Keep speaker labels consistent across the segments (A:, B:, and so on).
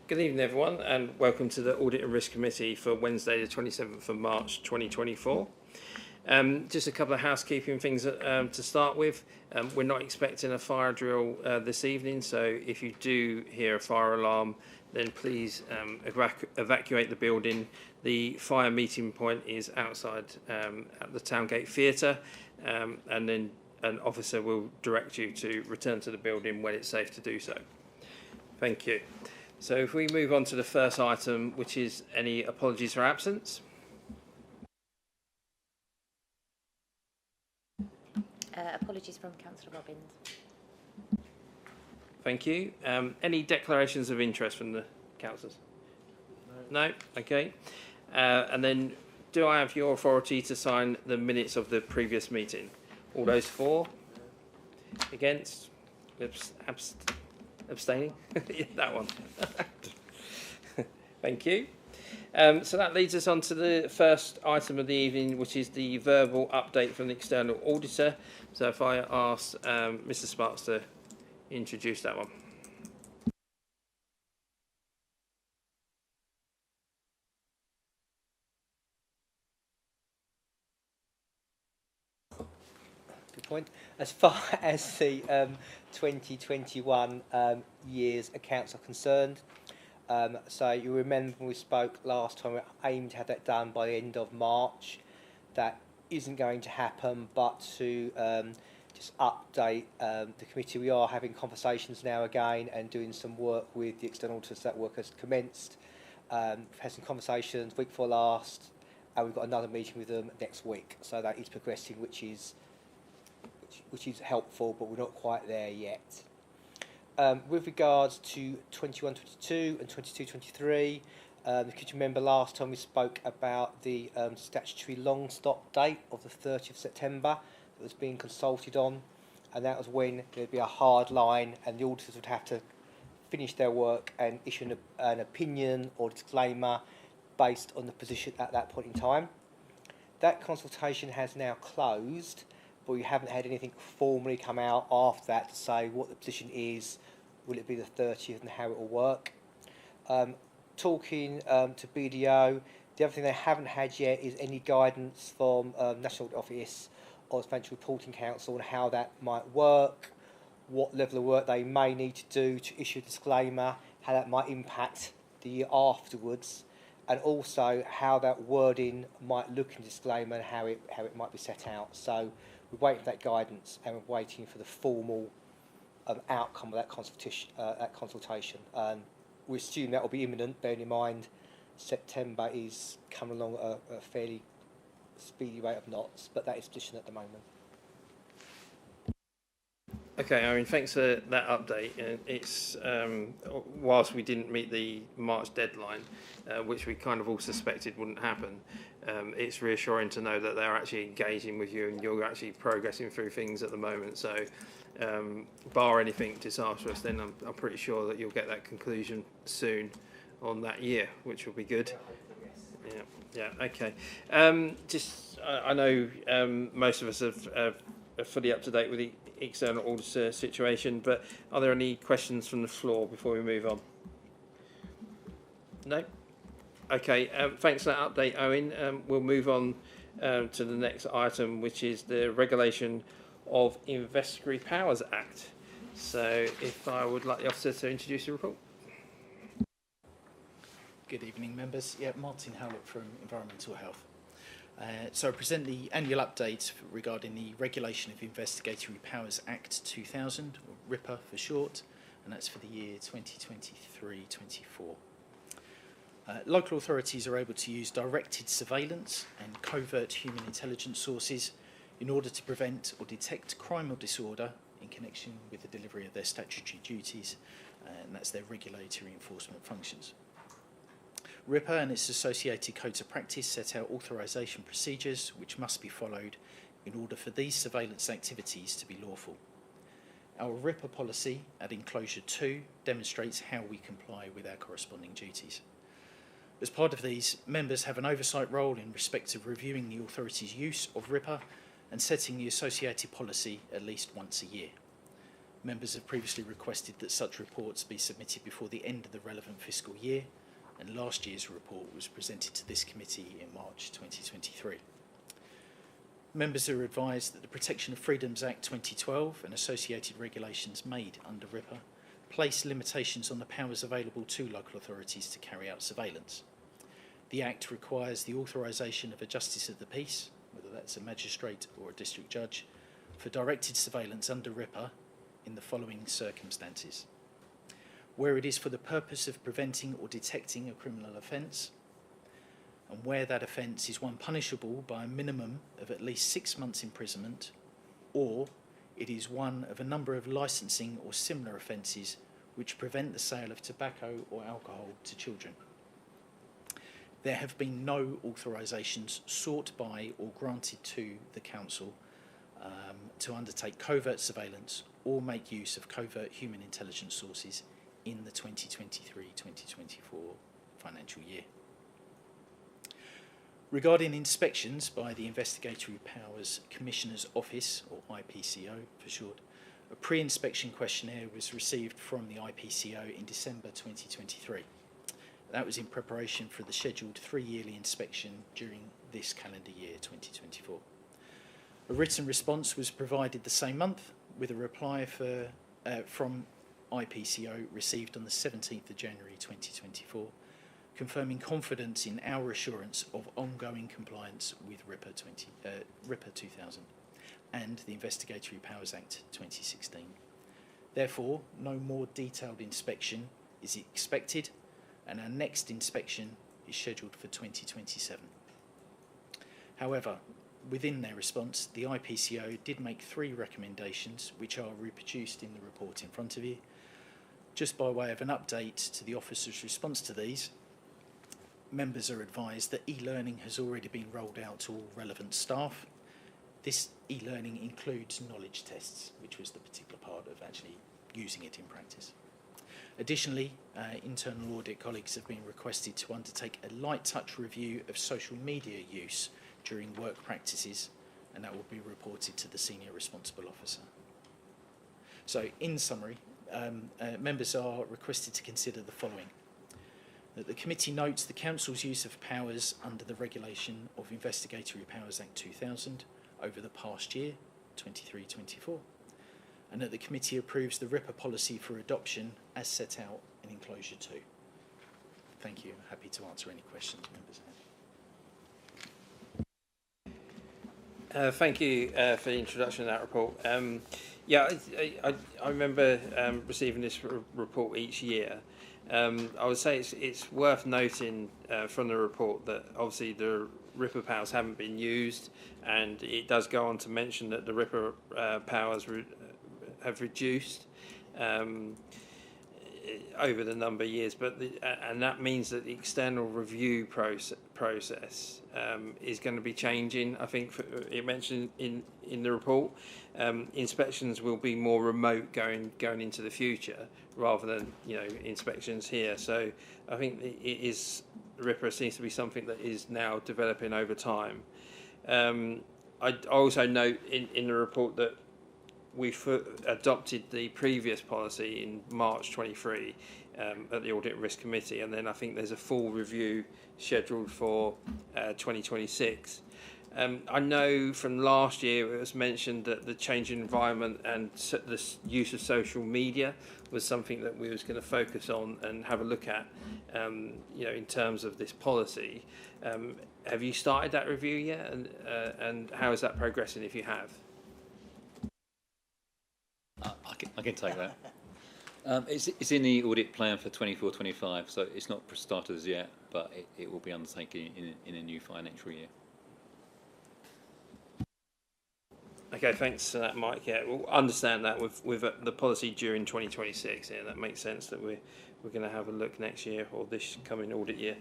A: Good evening, everyone, and welcome to the Audit and Risk Committee for Wednesday, the 27th of March 2024. Just a couple of housekeeping things to start with. We're not expecting a fire drill this evening, so if you do hear a fire alarm, then please evacuate the building. The fire meeting point is outside at the Towngate Theatre, and then an officer will direct you to return to the building when it's safe to do so. Thank you. So if we move on to the first item, which is any apologies for absence.
B: Apologies from Councillor Robbins.
A: Thank you. Any declarations of interest from the councillors? No? Okay. And then do I have your authority to sign the minutes of the previous meeting? All those for? Against? Abstaining? That one. Thank you. So that leads us on to the first item of the evening, which is the verbal update from the external auditor. So if I ask Mr. Sparks to introduce that one.
C: Good point. As far as the 2021 year's accounts are concerned, so you remember when we spoke last time, we aimed to have that done by the end of March. That isn't going to happen, but to just update the committee, we are having conversations now again and doing some work with the external auditors. That work has commenced. We've had some conversations week before last, and we've got another meeting with them next week. So that is progressing, which is helpful, but we're not quite there yet. With regards to 21-22 and 22-23, the committee remember last time we spoke about the statutory long stop date of the 30th of September that was being consulted on, and that was when there'd be a hard line and the auditors would have to finish their work and issue an opinion or disclaimer based on the position at that point in time. That consultation has now closed, but we haven't had anything formally come out after that to say what the position is, will it be the 30th and how it will work. Talking to BDO, the other thing they haven't had yet is any guidance from National Audit Office or the Financial Reporting Council on how that might work, what level of work they may need to do to issue a disclaimer, how that might impact the year afterwards, and also how that wording might look in disclaimer and how it might be set out. So we're waiting for that guidance, and we're waiting for the formal outcome of that consultation. We assume that will be imminent, bearing in mind September is coming along at a fairly speedy rate of knots, but that is the position at the moment.
A: Okay, I mean, thanks for that update. It's whilst we didn't meet the March deadline, which we kind of all suspected wouldn't happen, it's reassuring to know that they're actually engaging with you and you're actually progressing through things at the moment. So, bar anything disastrous, then I'm pretty sure that you'll get that conclusion soon on that year, which will be good. Yeah, okay. I know most of us are fully up to date with the external auditor situation, but are there any questions from the floor before we move on? No? Okay, thanks for that update, Owen. We'll move on to the next item, which is the Regulation of Investigatory Powers Act. So if I would like the officer to introduce the report.
D: Good evening, members. Yeah, Martin Howlett from Environmental Health. So I present the annual update regarding the Regulation of Investigatory Powers Act 2000, or RIPA for short, and that's for the year 2023-24. Local authorities are able to use directed surveillance and covert human intelligence sources in order to prevent or detect crime or disorder in connection with the delivery of their statutory duties, and that's their regulatory enforcement functions. RIPA and its associated codes of practice set out authorisation procedures which must be followed in order for these surveillance activities to be lawful. Our RIPA policy at Enclosure 2 demonstrates how we comply with our corresponding duties. As part of these, members have an oversight role in respect of reviewing the authority's use of RIPA and setting the associated policy at least once a year. Members have previously requested that such reports be submitted before the end of the relevant fiscal year, and last year's report was presented to this committee in March 2023. Members are advised that the Protection of Freedoms Act 2012 and associated regulations made under RIPA place limitations on the powers available to local authorities to carry out surveillance. The Act requires the authorisation of a Justice of the Peace, whether that's a magistrate or a district judge, for directed surveillance under RIPA in the following circumstances: where it is for the purpose of preventing or detecting a criminal offence, and where that offence is one punishable by a minimum of at least 6 months' imprisonment, or it is one of a number of licensing or similar offences which prevent the sale of tobacco or alcohol to children. There have been no authorisations sought by or granted to the Council to undertake covert surveillance or make use of covert human intelligence sources in the 2023-2024 financial year. Regarding inspections by the Investigatory Powers Commissioner's Office, or IPCO for short, a pre-inspection questionnaire was received from the IPCO in December 2023. That was in preparation for the scheduled 3-yearly inspection during this calendar year 2024. A written response was provided the same month, with a reply from IPCO received on the 17th of January 2024, confirming confidence in our assurance of ongoing compliance with RIPA 2000 and the Investigatory Powers Act 2016. Therefore, no more detailed inspection is expected, and our next inspection is scheduled for 2027. However, within their response, the IPCO did make 3 recommendations, which are reproduced in the report in front of you. Just by way of an update to the officer's response to these, members are advised that e-learning has already been rolled out to all relevant staff. This e-learning includes knowledge tests, which was the particular part of actually using it in practice. Additionally, internal audit colleagues have been requested to undertake a light touch review of social media use during work practices, and that will be reported to the senior responsible officer. So, in summary, members are requested to consider the following: that the committee notes the Council's use of powers under the Regulation of Investigatory Powers Act 2000 over the past year, 23-24, and that the committee approves the RIPA policy for adoption as set out in Enclosure 2. Thank you. I'm happy to answer any questions members have.
A: Thank you for the introduction of that report. Yeah, I remember receiving this report each year. I would say it's worth noting from the report that obviously the RIPA powers haven't been used, and it does go on to mention that the RIPA powers have reduced over the number of years, but and that means that the external review process is going to be changing. I think it mentioned in the report, inspections will be more remote going into the future rather than inspections here. So I think RIPA seems to be something that is now developing over time. I also note in the report that we've adopted the previous policy in March 23 at the Audit and Risk Committee, and then I think there's a full review scheduled for 2026. I know from last year it was mentioned that the changing environment and the use of social media was something that we was going to focus on and have a look at, in terms of this policy. Have you started that review yet, and how is that progressing if you have?
E: I can take that. It's in the audit plan for 24-25, so it's not started as yet, but it will be undertaken in a new financial year.
A: Okay, thanks for that, Mike. Yeah, we'll understand that with the policy during 2026. Yeah, that makes sense that we're going to have a look next year or this coming audit year.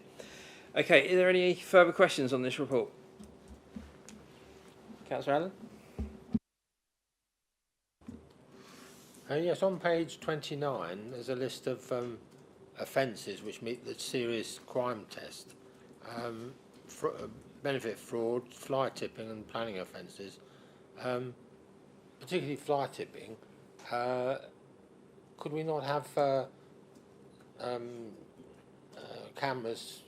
A: Okay, are there any further questions on this report? Councillor Allen?
F: Yes, on page 29, there's a list of offences which meet the serious crime test. Benefit fraud, fly tipping and planning offences. Particularly fly tipping, could we not have cameras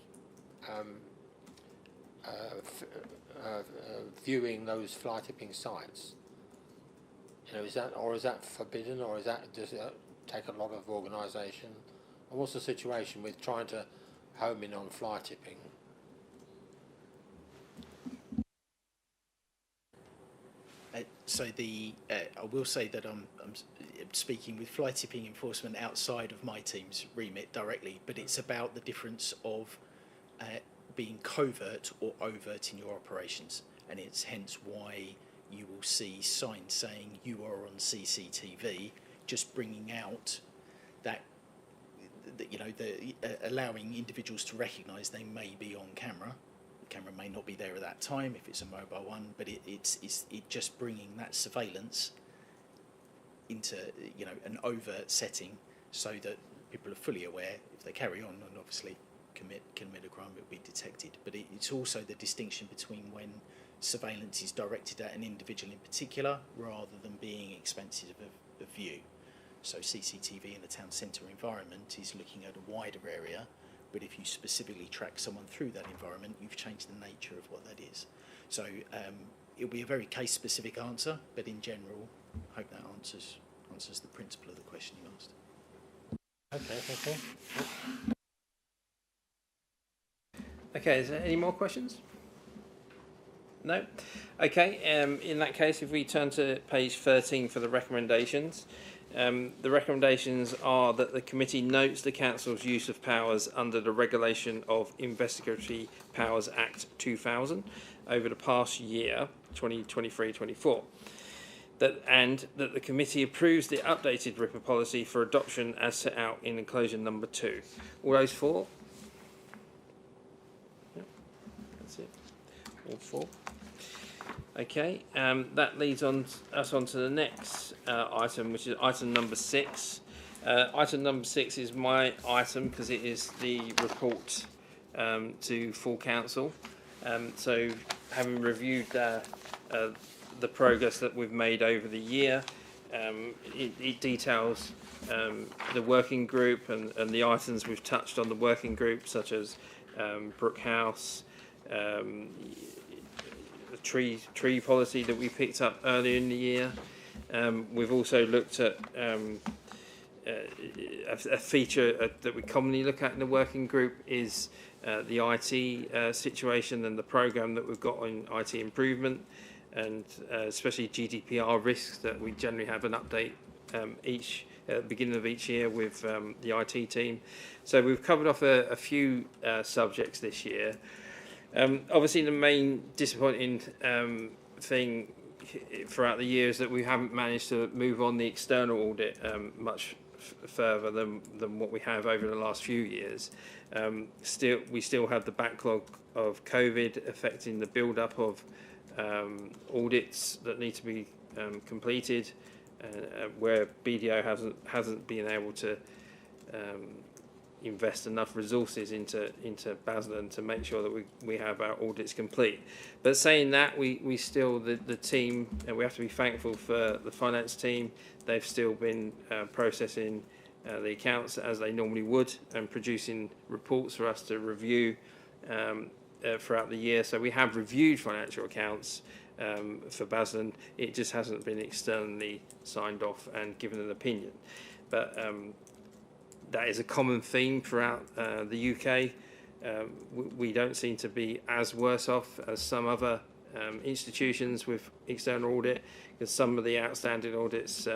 F: viewing those fly tipping sites? You know, is that forbidden, or does it take a lot of organisation? And what's the situation with trying to home in on fly tipping?
D: I will say that I'm speaking with fly tipping enforcement outside of my team's remit directly, but it's about the difference of being covert or overt in your operations, and it's hence why you will see signs saying you are on CCTV, just bringing out that allowing individuals to recognise they may be on camera. The camera may not be there at that time if it's a mobile one, but it's just bringing that surveillance into an overt setting, so that people are fully aware. If they carry on and obviously commit a crime, it will be detected. But it's also the distinction between when surveillance is directed at an individual in particular, rather than being expensive of view. So CCTV in the town centre environment is looking at a wider area, but if you specifically track someone through that environment, you've changed the nature of what that is. So it'll be a very case-specific answer, but in general, I hope that answers the principle of the question you asked.
F: Okay, thank you.
A: Okay, is there any more questions? No? Okay, in that case, if we turn to page 13 for the recommendations, the recommendations are that the committee notes the Council's use of powers under the Regulation of Investigatory Powers Act 2000 over the past year, 2023-24. And that the committee approves the updated RIPA policy for adoption as set out in enclosure number 2. All those four? Yep, that's it. All four. Okay, that leads us on to the next item, which is item number 6. Item number 6 is my item because it is the report to full council. So, having reviewed the progress that we've made over the year, it details the working group and the items we've touched on the working group, such as Brook House, the tree policy that we picked up earlier in the year. We've also looked at a feature that we commonly look at in the working group is the IT situation and the programme that we've got on IT improvement, and especially GDPR risks that we generally have an update at the beginning of each year with the IT team. So we've covered off a few subjects this year. Obviously, the main disappointing thing throughout the year is that we haven't managed to move on the external audit much further than what we have over the last few years. We still have the backlog of COVID affecting the build-up of audits that need to be completed, where BDO hasn't been able to invest enough resources into Basildon to make sure that we have our audits complete. But saying that, we still, the team, and we have to be thankful for the finance team. They've still been processing the accounts as they normally would and producing reports for us to review throughout the year. So we have reviewed financial accounts for Basildon. It just hasn't been externally signed off and given an opinion. But that is a common theme throughout the UK. We don't seem to be as worse off as some other institutions with external audit, because some of the outstanding audits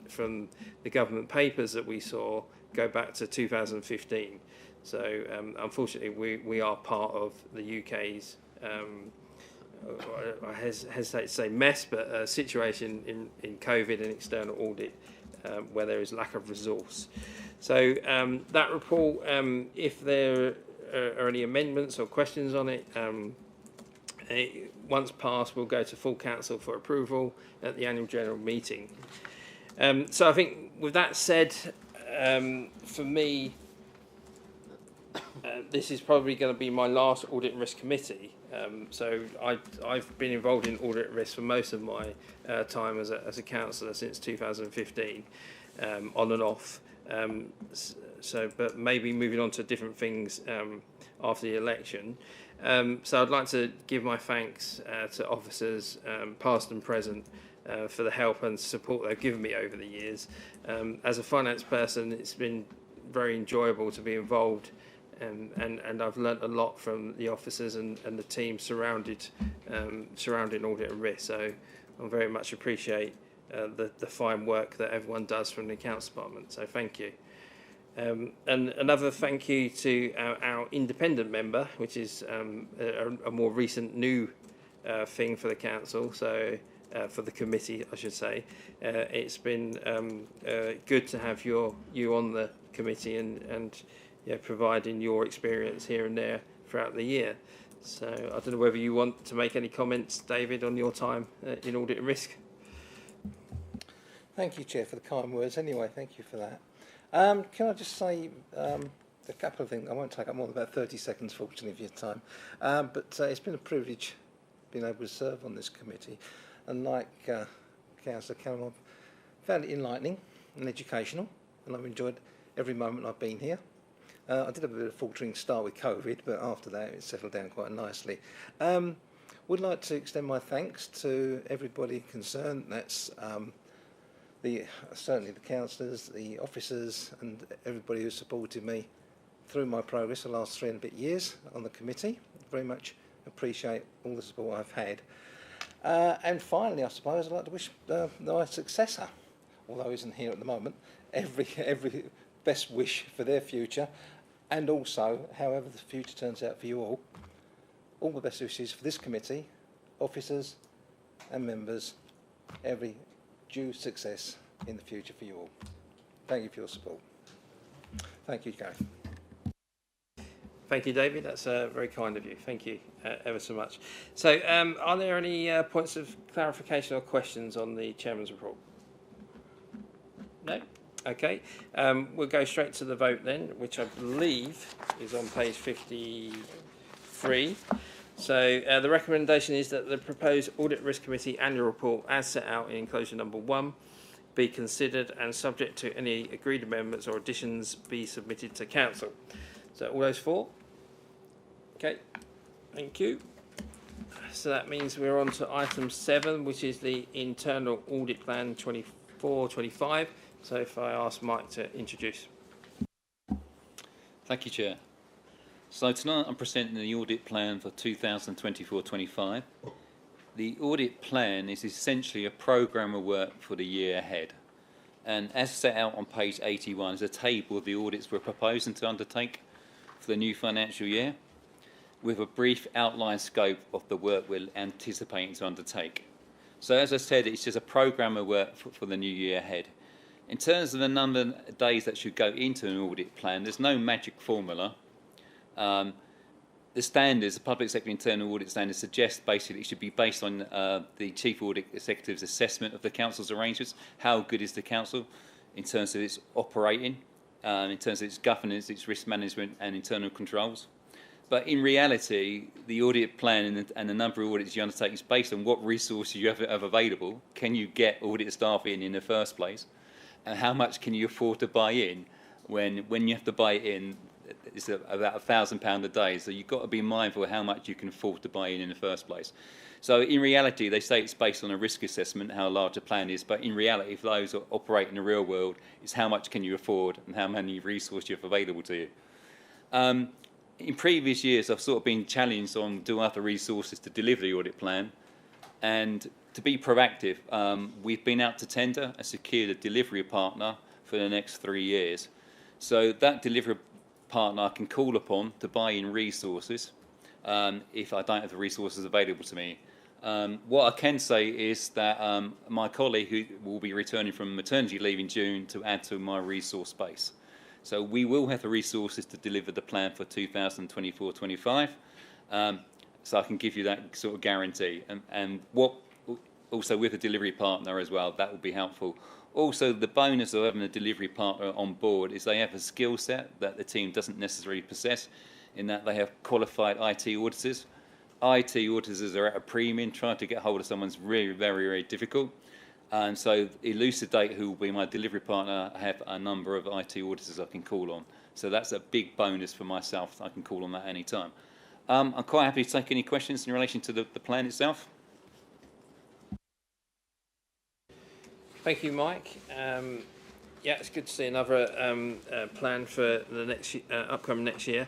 A: from the government papers that we saw go back to 2015. So unfortunately, we are part of the UK's, I hesitate to say mess, but situation in COVID and external audit where there is lack of resource. So that report, if there are any amendments or questions on it, once passed, we'll go to full council for approval at the annual general meeting. So I think with that said, for me, this is probably going to be my last audit and risk committee, So I've been involved in audit risk for most of my time as a councillor since 2015, on and off. But maybe moving on to different things after the election. So I'd like to give my thanks to officers, past and present, for the help and support they've given me over the years. As a finance person, it's been very enjoyable to be involved, and I've learnt a lot from the officers and the team surrounding audit and risk. So I very much appreciate the fine work that everyone does from the accounts department. So thank you. And another thank you to our independent member, which is a more recent new thing for the council. So for the committee, I should say. It's been good to have you on the committee and providing your experience here and there throughout the year. So I don't know whether you want to make any comments, David, on your time in audit and risk.
G: Thank you, Chair, for the kind words. Anyway, thank you for that. Can I just say a couple of things? I won't take up more than about 30 seconds, fortunately, of your time. But it's been a privilege being able to serve on this committee. And like Councillor Callum, I've found it enlightening and educational, and I've enjoyed every moment I've been here. I did have a bit of a faltering start with COVID, but after that it settled down quite nicely. Would like to extend my thanks to everybody concerned. That's certainly the councillors, the officers, and everybody who supported me through my progress the last 3 and a bit years on the committee. Very much appreciate all the support I've had. And finally, I suppose I'd like to wish my successor, although he isn't here at the moment, every best wish for their future, and also, however the future turns out for you all the best wishes for this committee, officers and members, every due success in the future for you all. Thank you for your support. Thank you, Gary.
A: Thank you, David. That's very kind of you. Thank you ever so much. So are there any points of clarification or questions on the Chairman's report? No? Okay. We'll go straight to the vote then, which I believe is on page 53. So the recommendation is that the proposed Audit Risk Committee annual report as set out in enclosure number 1 be considered and subject to any agreed amendments or additions be submitted to Council. So all those for? Okay, thank you. So that means we're on to item 7, which is the internal audit plan 24-25. So if I ask Mike to introduce.
E: Thank you, Chair. So tonight I'm presenting the audit plan for 2024-25. The audit plan is essentially a programme of work for the year ahead. And as set out on page 81 is a table of the audits we're proposing to undertake for the new financial year, with a brief outline scope of the work we're anticipating to undertake. So as I said, it's just a programme of work for the new year ahead. In terms of the number of days that should go into an audit plan, there's no magic formula. The standards, the public sector internal audit standards, suggest basically it should be based on the Chief Audit Executive's assessment of the Council's arrangements. How good is the Council in terms of its operating, in terms of its governance, its risk management and internal controls. But in reality, the audit plan and the number of audits you undertake is based on what resources you have available. Can you get audit staff in the first place? And how much can you afford to buy in when you have to buy it in? It's about £1,000 a day, so you've got to be mindful of how much you can afford to buy in the first place. So in reality, they say it's based on a risk assessment, how large a plan is, but in reality, for those who operate in the real world, it's how much can you afford and how many resources you have available to you. In previous years, I've sort of been challenged on do I have the resources to deliver the audit plan, and to be proactive, we've been out to tender and secured a delivery partner for the next 3 years. So that delivery partner I can call upon to buy in resources if I don't have the resources available to me. What I can say is that my colleague who will be returning from maternity leave in June to add to my resource base. So we will have the resources to deliver the plan for 2024-25. So I can give you that sort of guarantee. And what also with a delivery partner as well, that will be helpful. Also, the bonus of having a delivery partner on board is they have a skill set that the team doesn't necessarily possess, in that they have qualified IT auditors IT auditors are at a premium. Trying to get hold of someone's really very, very difficult. And so Elucidate, who will be my delivery partner, have a number of IT auditors I can call on. So that's a big bonus for myself. I can call on that any time. I'm quite happy to take any questions in relation to the plan itself.
A: Thank you, Mike. Yeah, it's good to see another plan for the next upcoming next year.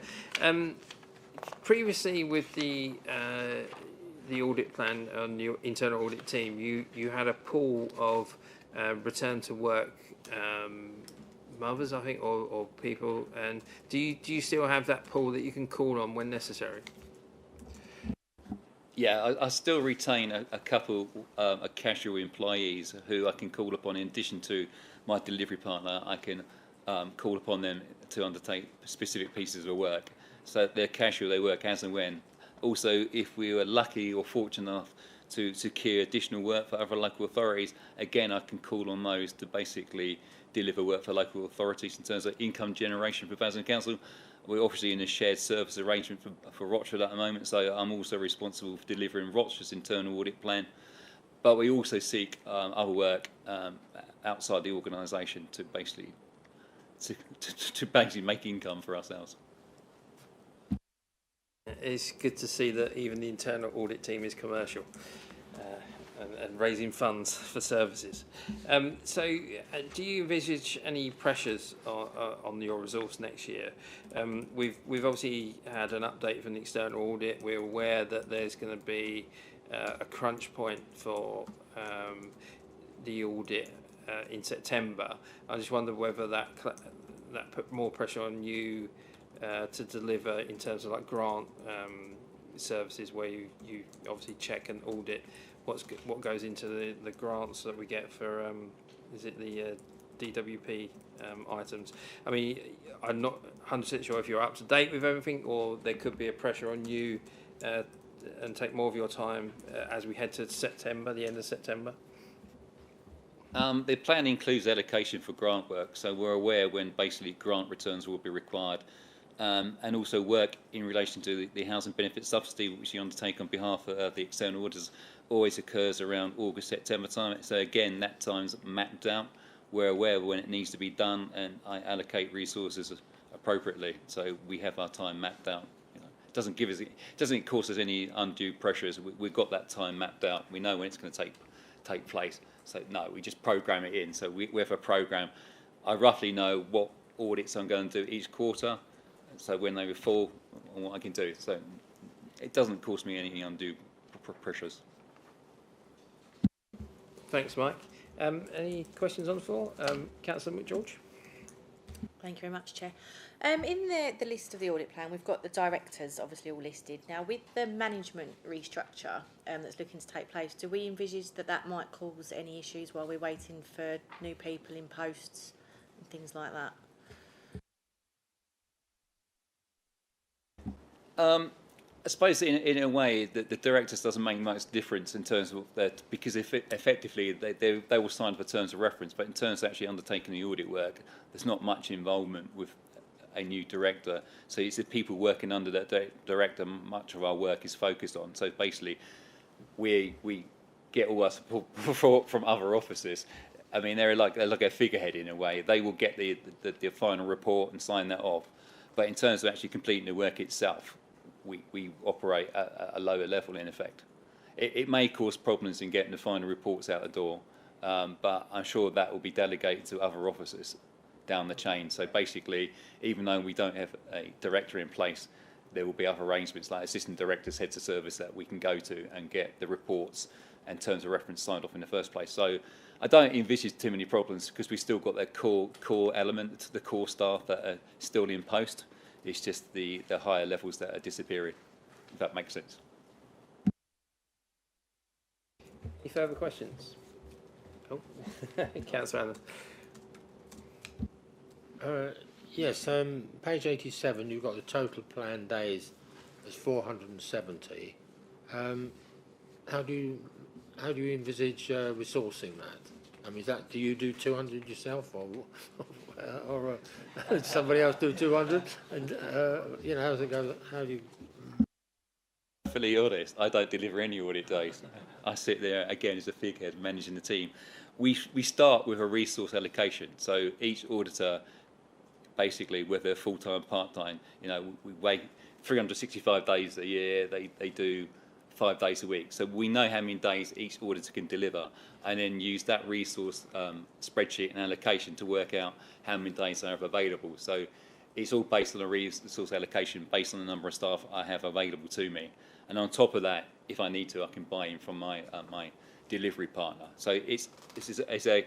A: Previously, with the audit plan on your internal audit team, you had a pool of return to work mothers, I think, or people. And do you still have that pool that you can call on when necessary?
E: Yeah, I still retain a couple of casual employees who I can call upon in addition to my delivery partner. I can call upon them to undertake specific pieces of work. So they're casual, they work as and when. Also, if we were lucky or fortunate enough to secure additional work for other local authorities, again, I can call on those to basically deliver work for local authorities in terms of income generation for Basildon Council. We're obviously in a shared service arrangement for Rochford at the moment, so I'm also responsible for delivering Rochford's internal audit plan. But we also seek other work outside the organisation to basically make income for ourselves.
A: It's good to see that even the internal audit team is commercial and raising funds for services. So, do you envisage any pressures on your resource next year? We've obviously had an update from the external audit. We're aware that there's going to be a crunch point for the audit in September. I just wonder whether that put more pressure on you to deliver in terms of like grant services, where you obviously check and audit what goes into the grants that we get for is it the DWP items. I mean, I'm not 100% sure if you're up to date with everything, or there could be a pressure on you and take more of your time as we head to September, the end of September.
E: The plan includes allocation for grant work, so we're aware when basically grant returns will be required. And also work in relation to the housing benefit subsidy, which you undertake on behalf of the external auditors, always occurs around August, September time. So again, that time's mapped out. We're aware when it needs to be done, and I allocate resources appropriately. So we have our time mapped out. You know, it doesn't cause us any undue pressures. We've got that time mapped out. We know when it's going to take place. So no, we just program it in. So we have a program. I roughly know what audits I'm going to do each quarter. So when they fall, and what I can do. So it doesn't cause me any undue pressures.
A: Thanks, Mike. Any questions on the floor? Councillor McGeorge?
B: Thank you very much, Chair. In the list of the audit plan, we've got the directors obviously all listed. Now, with the management restructure that's looking to take place, do we envisage that might cause any issues while we're waiting for new people in posts and things like that?
E: I suppose in a way that the directors doesn't make much difference in terms of that, because if effectively they will sign for terms of reference, but in terms of actually undertaking the audit work, there's not much involvement with a new director. So it's the people working under that director much of our work is focused on. So basically, we get all our support from other offices. I mean, they're like a figurehead in a way. They will get the final report and sign that off. But in terms of actually completing the work itself, we operate at a lower level in effect. It may cause problems in getting the final reports out the door, but I'm sure that will be delegated to other officers down the chain. So basically, even though we don't have a director in place, there will be other arrangements like assistant directors, heads of service that we can go to and get the reports and terms of reference signed off in the first place. So I don't envisage too many problems because we've still got that core element, the core staff that are still in post. It's just the higher levels that are disappearing, if that makes sense.
A: Any further questions? Oh, Councillor Allen.
F: Yes, page 87, you've got the total planned days as 470. How do you envisage resourcing that? I mean, do you do 200 yourself, or somebody else do 200? And you know, how do you?
E: perfectly honest, I don't deliver any audit days. I sit there again as a figurehead managing the team. We start with a resource allocation. So each auditor, basically, whether full-time, part-time, you know, we wait 365 days a year. They do 5 days a week. So we know how many days each auditor can deliver, and then use that resource spreadsheet and allocation to work out how many days they have available. So it's all based on a resource allocation based on the number of staff I have available to me. And on top of that, if I need to, I can buy in from my my delivery partner. So it's a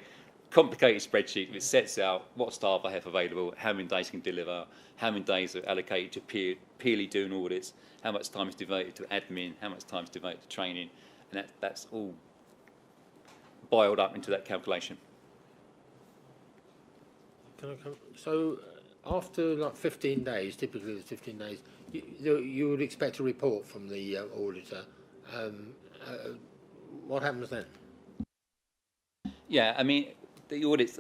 E: complicated spreadsheet which sets out what staff I have available, how many days can deliver, how many days are allocated to purely doing audits, how much time is devoted to admin, how much time is devoted to training, and that's all boiled up into that calculation.
F: Can I come? So after like 15 days, typically it's 15 days, you would expect a report from the auditor. What happens then?
E: Yeah, I mean, the audits,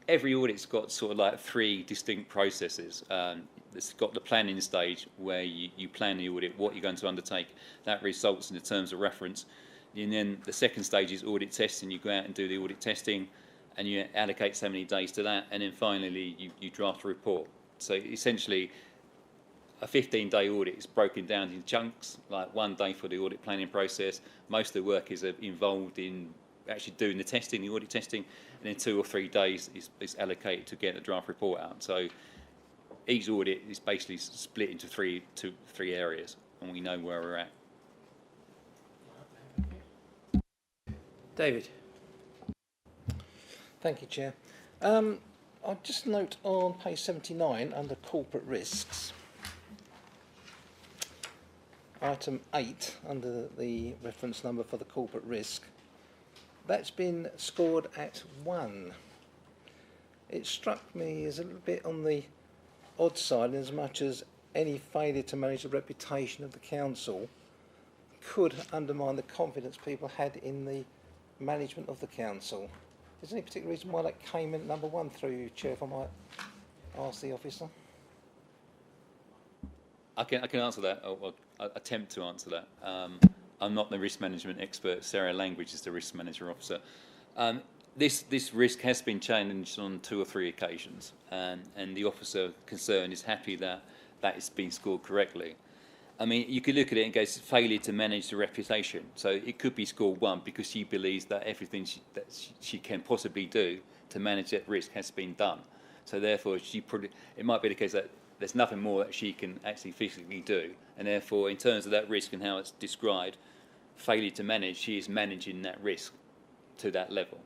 E: every audit's got sort of like 3 distinct processes. It's got the planning stage where you plan the audit, what you're going to undertake. That results in the terms of reference. And then the second stage is audit testing. You go out and do the audit testing, and you allocate so many days to that. And then finally, you draft a report. So essentially, a 15-day audit is broken down in chunks, like 1 day for the audit planning process. Most of the work is involved in actually doing the testing, the audit testing, and then 2 or 3 days is allocated to get the draft report out. So each audit is basically split into three areas, and we know where we're at.
A: David.
G: Thank you, Chair. I'll just note on page 79 under corporate risks, item 8 under the reference number for the corporate risk, that's been scored at 1. It struck me as a little bit on the odd side, in as much as any failure to manage the reputation of the council could undermine the confidence people had in the management of the council. Is there any particular reason why that came in at number 1 through you, Chair, if I might ask the officer?
E: I can answer that, or attempt to answer that. I'm not the risk management expert. Sarah Langridge is the risk manager officer. This risk has been challenged on 2 or 3 occasions, and the officer concerned is happy that it's been scored correctly. I mean, you could look at it and go, failure to manage the reputation. So it could be scored 1 because she believes that everything she can possibly do to manage that risk has been done. So therefore, it might be the case that there's nothing more that she can actually physically do, and therefore, in terms of that risk and how it's described, failure to manage, she is managing that risk to that level.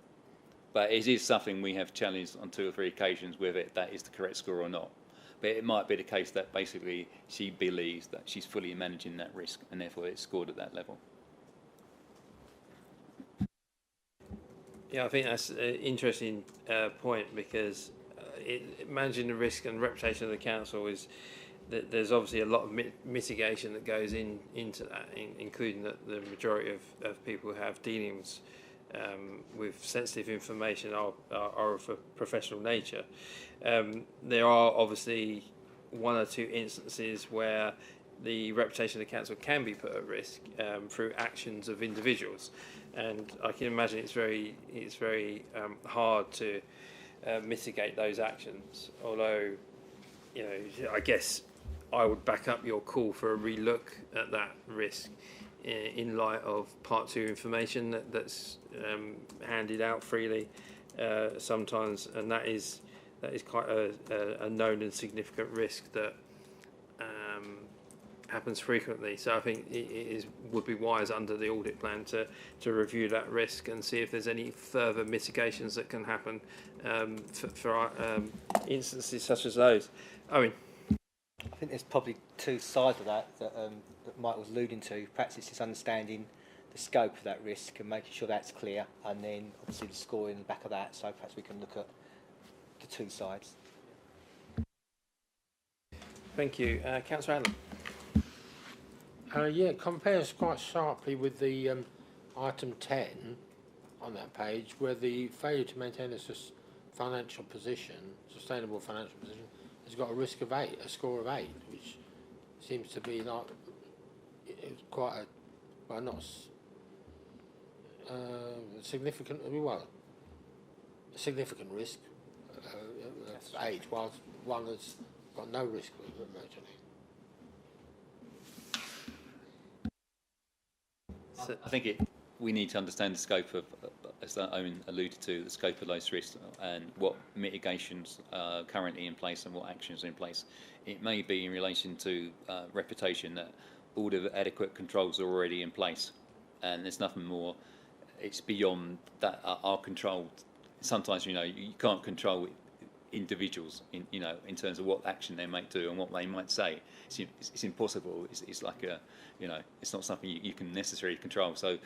E: But it is something we have challenged on 2 or 3 occasions whether that is the correct score or not. But it might be the case that basically she believes that she's fully managing that risk, and therefore it's scored at that level.
A: Yeah, I think that's an interesting point, because managing the risk and reputation of the council is that there's obviously a lot of mitigation that goes into that, including that the majority of people who have dealings with sensitive information are of a professional nature. There are obviously 1 or 2 instances where the reputation of the council can be put at risk through actions of individuals, and I can imagine it's very hard to mitigate those actions. Although, you know, I guess I would back up your call for a relook at that risk in light of Part 2 information that's handed out freely sometimes, and that is quite a known and significant risk that happens frequently. So I think it would be wise under the audit plan to review that risk and see if there's any further mitigations that can happen for instances such as those. I mean,
C: I think there's probably 2 sides of that that Mike was alluding to. Perhaps it's just understanding the scope of that risk and making sure that's clear, and then obviously the score in the back of that. So perhaps we can look at the 2 sides.
A: thank you. Councillor Allen.
F: Yeah, it compares quite sharply with the item 10 on that page, where the failure to maintain a financial position, sustainable financial position, has got a risk of 8, a score of 8, which seems to be not, it's quite a, well, not significant, well, a significant risk of age, whilst one that's got no risk virtually.
A: So,
E: I think we need to understand the scope of, as Owen alluded to, the scope of those risks and what mitigations are currently in place and what actions are in place. It may be in relation to reputation that all the adequate controls are already in place, and there's nothing more. It's beyond that our control. Sometimes you can't control individuals in terms of what action they might do and what they might say. It's impossible. It's like it's not something you can necessarily control. So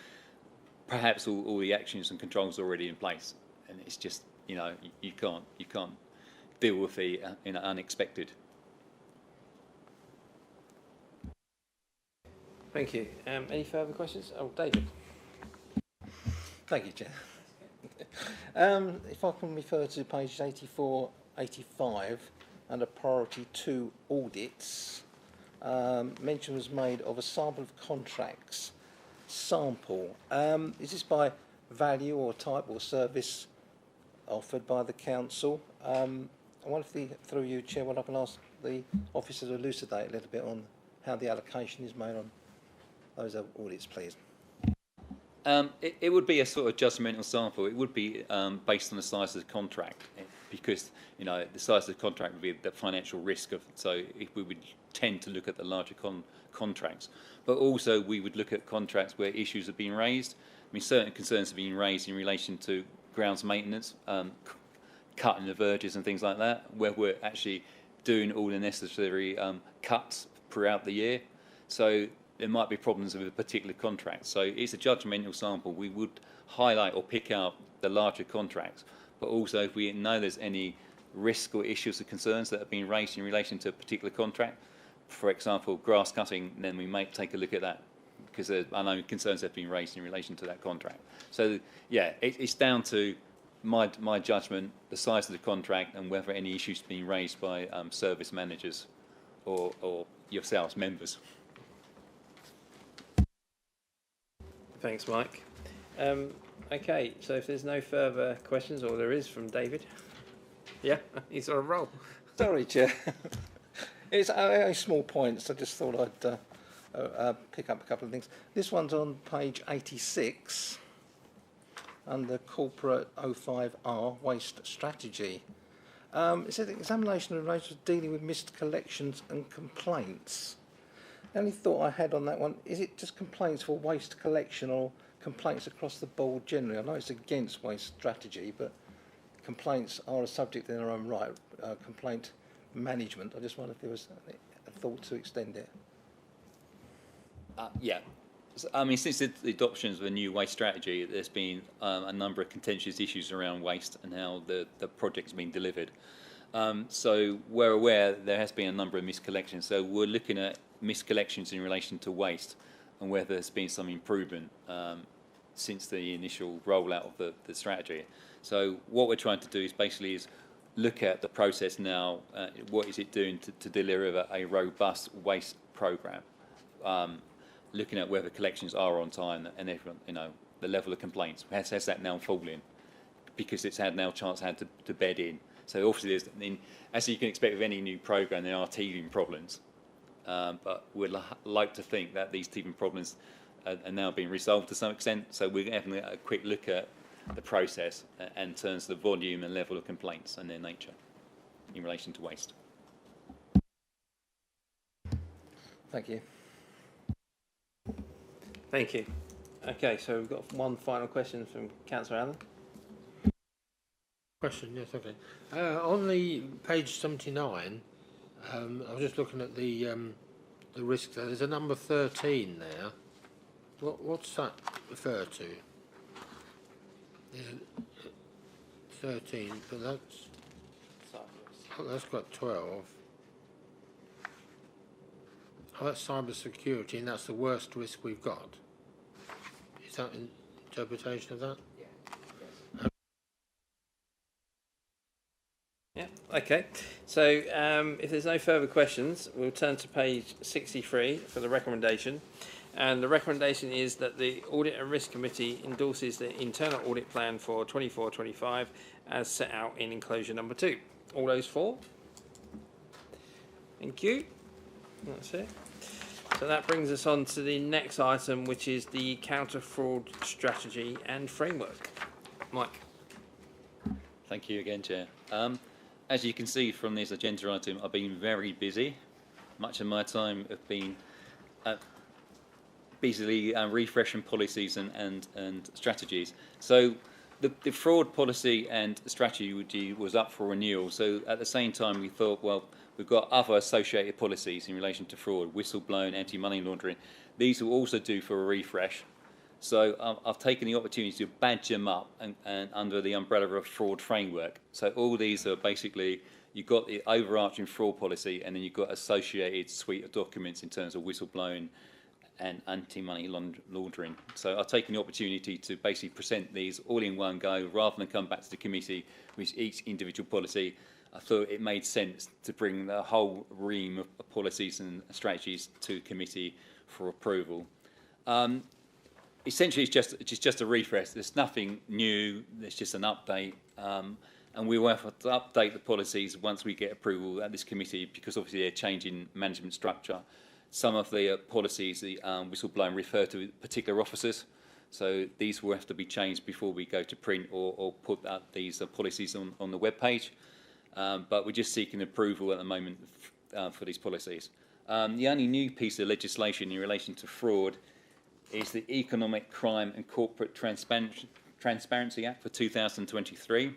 E: perhaps all the actions and controls are already in place, and it's just you can't deal with the unexpected.
A: thank you. Any further questions? Oh, David.
G: Thank you, Chair. If I can refer to pages 84, 85, under priority 2 audits, mention was made of a sample of contracts. Sample. Is this by value or type or service offered by the council? I wonder if through you, Chair, what I can ask the officers to elucidate a little bit on how the allocation is made on those audits, please.
E: It would be a sort of judgmental sample. It would be based on the size of the contract, because the size of the contract would be the financial risk of. So we would tend to look at the larger contracts, but also we would look at contracts where issues have been raised. I mean, certain concerns have been raised in relation to grounds maintenance, cutting the verges and things like that, where we're actually doing all the necessary cuts throughout the year. So there might be problems with a particular contract. So it's a judgmental sample. We would highlight or pick out the larger contracts, but also if we know there's any risk or issues or concerns that have been raised in relation to a particular contract, for example, grass cutting, then we may take a look at that, because I know concerns have been raised in relation to that contract. So yeah, it's down to my judgment, the size of the contract, and whether any issues have been raised by service managers or yourselves, members.
A: Thanks, Mike. Okay, so if there's no further questions, or there is from David. Yeah, he's on a roll.
G: Sorry, Chair. It's only small points. I just thought I'd pick up a couple of things. This one's on page 86 under corporate 05R waste strategy. It says examination of arrangements dealing with missed collections and complaints. The only thought I had on that one, is it just complaints for waste collection or complaints across the board generally? I know it's against waste strategy, but complaints are a subject in their own right, complaint management. I just wonder if there was a thought to extend it.
E: Yeah. I mean, since the adoption of the new waste strategy, there's been a number of contentious issues around waste and how the project's been delivered. So we're aware there has been a number of miscollections. So we're looking at miscollections in relation to waste and whether there's been some improvement since the initial rollout of the strategy. So what we're trying to do is basically look at the process now. What is it doing to deliver a robust waste program? Looking at whether collections are on time and everyone, the level of complaints. Has that now fallen? Because it's had now chance to bed in. So obviously, as you can expect with any new program, there are teething problems. But we'd like to think that these teething problems are now being resolved to some extent. So we're having a quick look at the process and terms of the volume and level of complaints and their nature in relation to waste.
G: Thank you.
A: Thank you. Okay, so we've got one final question from Councillor Allen.
F: Question, yes, okay. On the page 79, I was just looking at the risks there. There's a number 13 there. What's that refer to? 13, but that's got 12. Oh, that's cyber security, and that's the worst risk we've got. Is that an interpretation of that?
A: Yeah, okay. So if there's no further questions, we'll turn to page 63 for the recommendation. And the recommendation is that the Audit and Risk Committee endorses the internal audit plan for 24-25 as set out in enclosure number 2. All those for? Thank you. That's it. So that brings us on to the next item, which is the counter-fraud strategy and framework. Mike.
E: Thank you again, Chair. As you can see from this agenda item, I've been very busy. Much of my time have been busily refreshing policies and strategies. So the fraud policy and strategy was up for renewal. So at the same time, we thought, well, we've got other associated policies in relation to fraud, whistleblowing, anti-money laundering. These will also do for a refresh. So I've taken the opportunity to badge them up and under the umbrella of a fraud framework. So all these are basically, you've got the overarching fraud policy, and then you've got associated suite of documents in terms of whistleblowing and anti-money laundering. So I've taken the opportunity to basically present these all in one go, rather than come back to the committee with each individual policy. I thought it made sense to bring the whole ream of policies and strategies to committee for approval. Essentially, it's just a refresh. There's nothing new. There's just an update, and we will have to update the policies once we get approval at this committee, because obviously they're changing management structure. Some of the policies, the whistleblowing, refer to particular officers, so these will have to be changed before we go to print or put out these policies on the web page. But we're just seeking approval at the moment for these policies. The only new piece of legislation in relation to fraud is the Economic Crime and Corporate Transparency Act for 2023.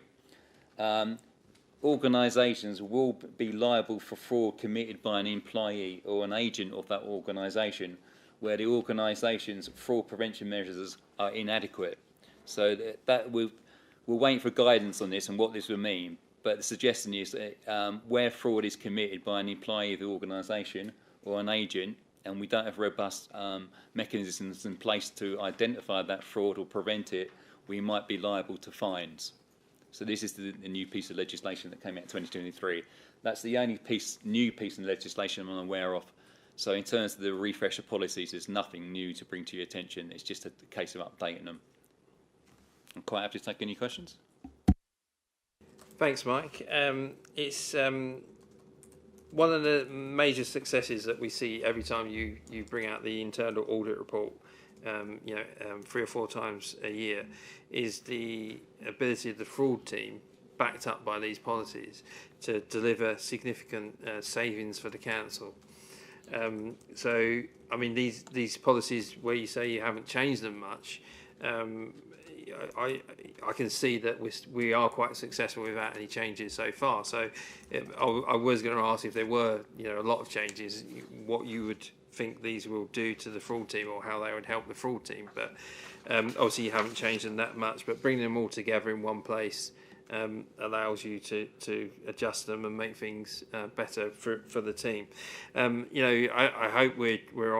E: Organisations will be liable for fraud committed by an employee or an agent of that organisation where the organisation's fraud prevention measures are inadequate. So that we're waiting for guidance on this and what this will mean. But the suggestion is that where fraud is committed by an employee of the organisation or an agent, and we don't have robust mechanisms in place to identify that fraud or prevent it, we might be liable to fines. So this is the new piece of legislation that came out in 2023. That's the only new piece of legislation I'm aware of. So in terms of the refresh of policies, there's nothing new to bring to your attention. It's just a case of updating them. I'm quite happy to take any questions.
A: Thanks, Mike. It's one of the major successes that we see every time you bring out the internal audit report, 3 or 4 times a year, is the ability of the fraud team, backed up by these policies, to deliver significant savings for the council. So, I mean, these policies where you say you haven't changed them much, I can see that we are quite successful without any changes so far. So I was going to ask if there were a lot of changes, what you would think these will do to the fraud team or how they would help the fraud team. But obviously you haven't changed them that much, but bringing them all together in one place allows you to adjust them and make things better for the team. I hope we're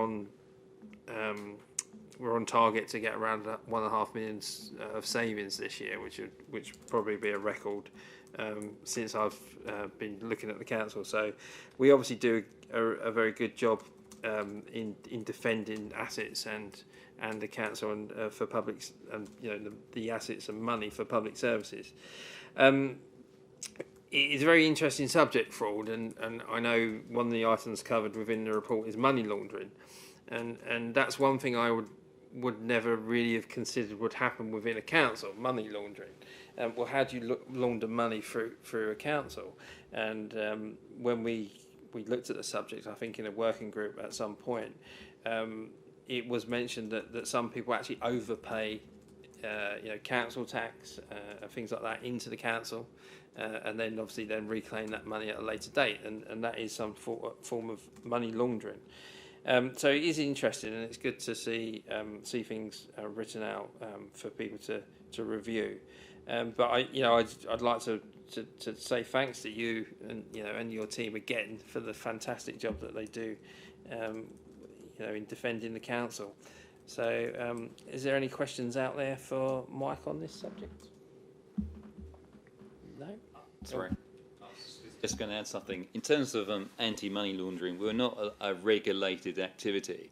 A: on target to get around 1.5 million of savings this year, which would probably be a record since I've been looking at the council. So we obviously do a very good job in defending assets and the council and for public and the assets and money for public services. It's a very interesting subject, fraud, and I know one of the items covered within the report is money laundering, and that's one thing I would never really have considered would happen within a council, money laundering. Well, how do you launder money through a council? And when we looked at the subject, I think in a working group at some point, it was mentioned that some people actually overpay council tax and things like that into the council, and then obviously then reclaim that money at a later date, and that is some form of money laundering. So it is interesting, and it's good to see things written out for people to review. But I'd like to say thanks to you and your team again for the fantastic job that they do, in defending the council. So is there any questions out there for Mike on this subject? No?
E: Sorry. Just going to add something. In terms of anti-money laundering, we're not a regulated activity,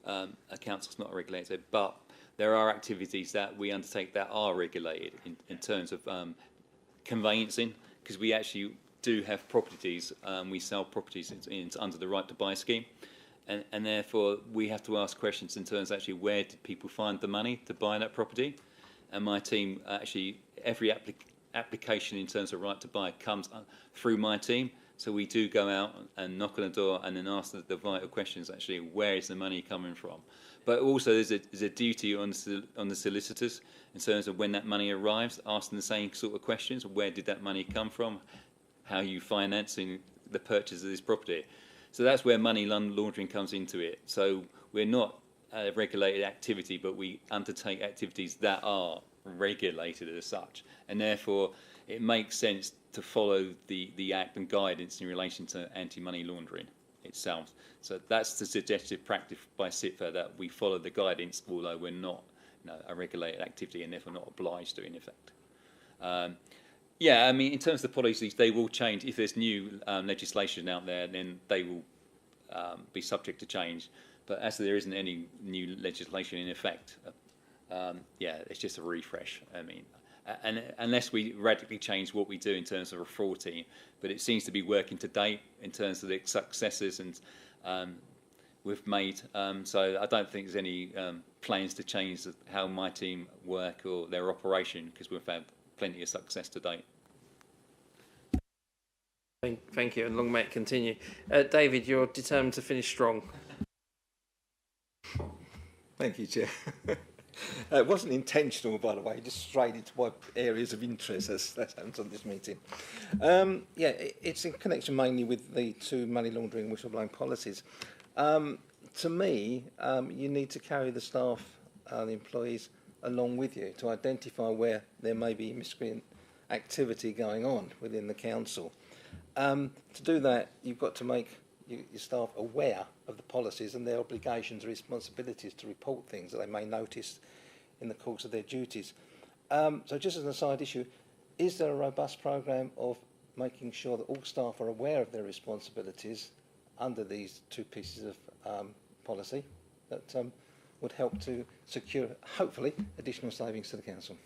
E: a council's not a regulator, but there are activities that we undertake that are regulated in terms of conveyancing, because we actually do have properties, we sell properties under the right to buy scheme, and therefore we have to ask questions in terms of actually where did people find the money to buy that property. And my team actually, every application in terms of right to buy comes through my team. So we do go out and knock on the door and then ask the vital questions, actually, where is the money coming from? But also there's a duty on the solicitors in terms of when that money arrives, asking the same sort of questions. Where did that money come from? How are you financing the purchase of this property? So that's where money laundering comes into it. So we're not a regulated activity, but we undertake activities that are regulated as such. And therefore it makes sense to follow the Act and guidance in relation to anti-money laundering itself. So that's the suggested practice by SIPFA, that we follow the guidance, although we're not a regulated activity and therefore not obliged to in effect. Yeah, I mean, in terms of the policies, they will change. If there's new legislation out there, then they will be subject to change. But as there isn't any new legislation in effect, yeah, it's just a refresh. I mean, and unless we radically change what we do in terms of a fraud team, but it seems to be working to date in terms of the successes and we've made. So I don't think there's any plans to change how my team work or their operation, because we've had plenty of success to date.
A: Thank you, and long may it continue. David, you're determined to finish strong.
G: Thank you, Chair. It wasn't intentional, by the way, just straight into my areas of interest as that happens on this meeting. Yeah, it's in connection mainly with the two money laundering and whistleblowing policies. To me, you need to carry the staff, the employees, along with you to identify where there may be miscreant activity going on within the council. To do that, you've got to make your staff aware of the policies and their obligations and responsibilities to report things that they may notice in the course of their duties. So just as an aside issue, is there a robust programme of making sure that all staff are aware of their responsibilities under these two pieces of policy that would help to secure, hopefully, additional savings to the council?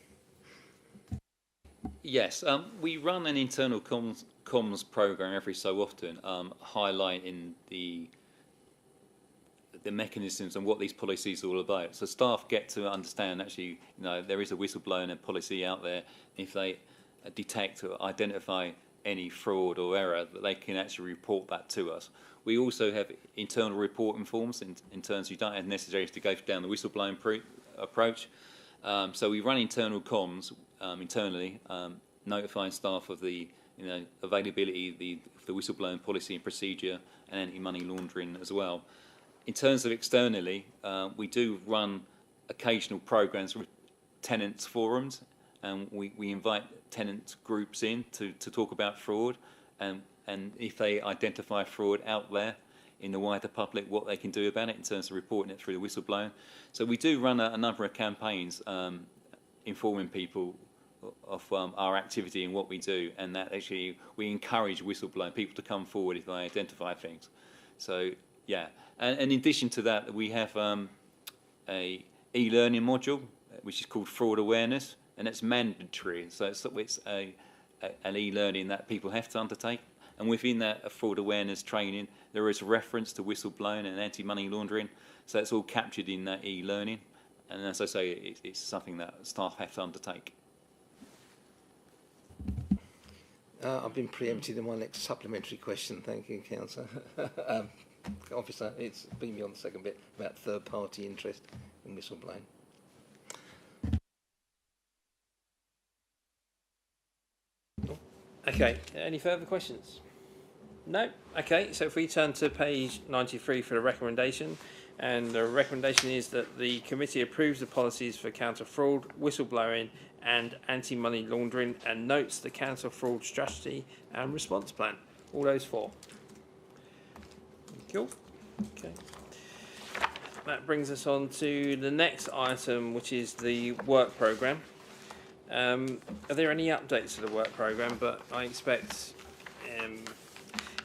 E: Yes, we run an internal comms program every so often, highlighting the mechanisms and what these policies are all about. So staff get to understand, actually, there is a whistleblowing policy out there. If they detect or identify any fraud or error, that they can actually report that to us. We also have internal reporting forms in terms you don't have necessarily to go down the whistleblowing approach. So we run internal comms internally, notifying staff of the availability of the whistleblowing policy and procedure and anti-money laundering as well. In terms of externally, we do run occasional programs with tenants forums, and we invite tenant groups in to talk about fraud, and if they identify fraud out there in the wider public, what they can do about it in terms of reporting it through the whistleblowing. So we do run a number of campaigns informing people of our activity and what we do, and that actually we encourage whistleblowing people to come forward if they identify things. So yeah, and in addition to that, we have a e-learning module which is called Fraud Awareness, and it's mandatory. So it's an e-learning that people have to undertake. And within that fraud awareness training, there is a reference to whistleblowing and anti-money laundering. So it's all captured in that e-learning. And as I say, it's something that staff have to undertake.
G: I've been preempted in my next supplementary question. Thank you, Councillor. Officer, it's been me on the second bit about third-party interest in whistleblowing.
A: Okay, any further questions? No? Okay, so if we turn to page 93 for the recommendation, and the recommendation is that the committee approves the policies for counter-fraud, whistleblowing and anti-money laundering, and notes the counter-fraud strategy and response plan. All those four. Cool. Okay. That brings us on to the next item, which is the work programme. Are there any updates to the work programme? But I expect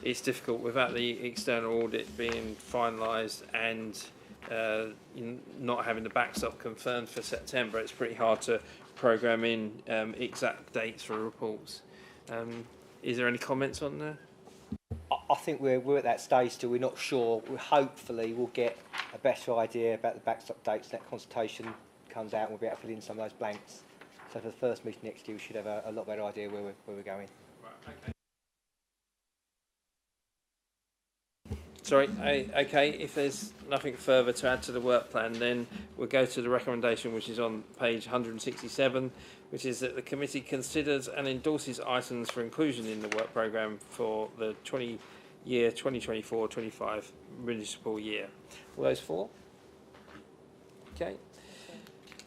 A: it's difficult without the external audit being finalised and not having the backstop confirmed for September, it's pretty hard to program in exact dates for reports. Is there any comments on that?
C: I think we're at that stage still. We're not sure. Hopefully we'll get a better idea about the backstop dates. That consultation comes out and we'll be able to fill in some of those blanks. So for the first meeting next year, we should have a lot better idea where we're going.
A: Right, okay. Sorry, okay, if there's nothing further to add to the work plan, then we'll go to the recommendation, which is on page 167, which is that the committee considers and endorses items for inclusion in the work programme for the 2024-25 municipal year. All those four? Okay.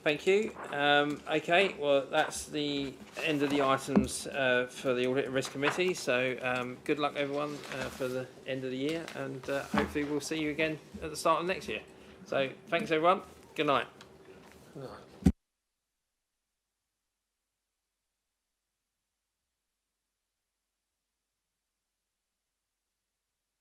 A: Thank you. Okay, well, that's the end of the items for the Audit and Risk Committee. So good luck, everyone, for the end of the year. And hopefully we'll see you again at the start of next year. So thanks, everyone. Good night.
F: Right.